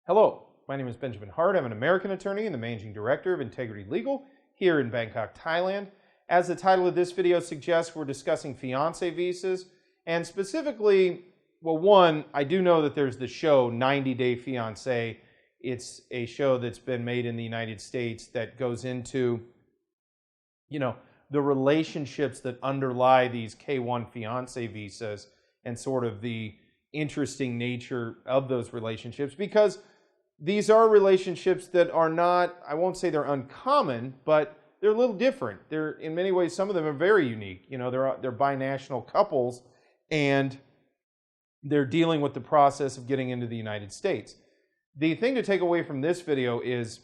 Hello, my name is Benjamin Hart. I'm an American attorney and the managing director of Integrity Legal here in Bangkok, Thailand. As the title of this video suggests, we're discussing fiancé visas, and specifically, well, one, I do know that there's the show 90 Day Fiancé. It's a show that's been made in the United States that goes into, the relationships that underlie these K-1 fiancé visas and sort of the interesting nature of those relationships, because these are relationships that are not, I won't say they're uncommon, but they're a little different. They're, in many ways, some of them are very unique. They're binational couples, and they're dealing with the process of getting into the United States. The thing to take away from this video is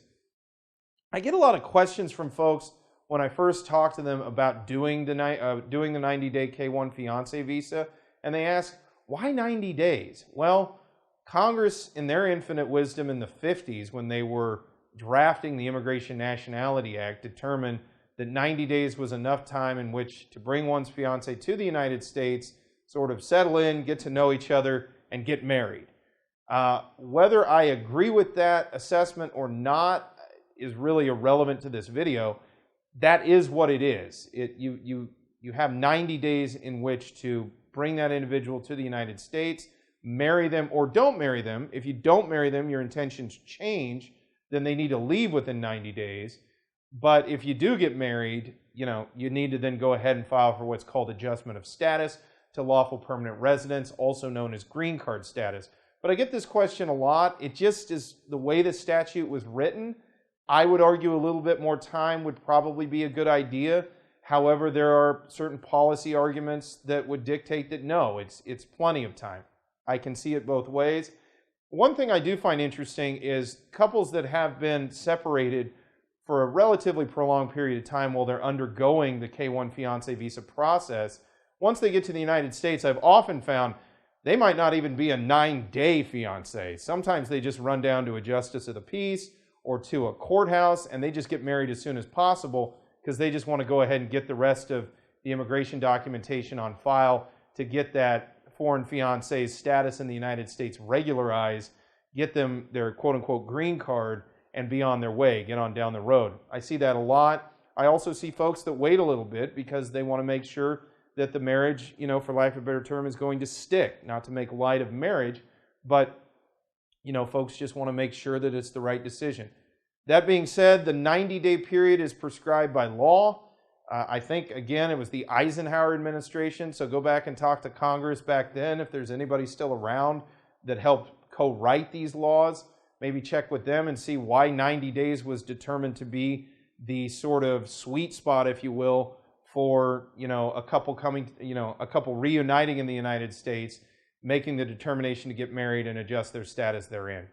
I get a lot of questions from folks when I first talk to them about doing the 90-day K-1 fiancé visa, and they ask, why 90 days? Well, Congress, in their infinite wisdom in the 50s, when they were drafting the Immigration Nationality Act, determined that 90 days was enough time in which to bring one's fiancé to the United States, sort of settle in, get to know each other, and get married. Whether I agree with that assessment or not is really irrelevant to this video. That is what it is. You have 90 days in which to bring that individual to the United States, marry them or don't marry them. If you don't marry them, your intentions change, then they need to leave within 90 days. But if you do get married, you need to then go ahead and file for what's called adjustment of status to lawful permanent residence, also known as green card status. But I get this question a lot. It just is the way the statute was written. I would argue a little bit more time would probably be a good idea. However, there are certain policy arguments that would dictate that no, it's plenty of time. I can see it both ways. One thing I do find interesting is couples that have been separated for a relatively prolonged period of time while they're undergoing the K-1 fiancé visa process, once they get to the United States, I've often found they might not even be a 9-day fiancé. Sometimes they just run down to a justice of the peace or to a courthouse, and they just get married as soon as possible because they just want to go ahead and get the rest of the immigration documentation on file to get that foreign fiancé's status in the United States regularized, get them their quote-unquote green card, and be on their way, get on down the road. I see that a lot. I also see folks that wait a little bit because they want to make sure that the marriage, for lack of a better term, is going to stick. Not to make light of marriage, but folks just want to make sure that it's the right decision. That being said, the 90-day period is prescribed by law. I think, again, it was the Eisenhower administration, so go back and talk to Congress back then if there's anybody still around that helped co-write these laws. Maybe check with them and see why 90 days was determined to be the sort of sweet spot, if you will, for a couple reuniting in the United States, making the determination to get married and adjust their status therein.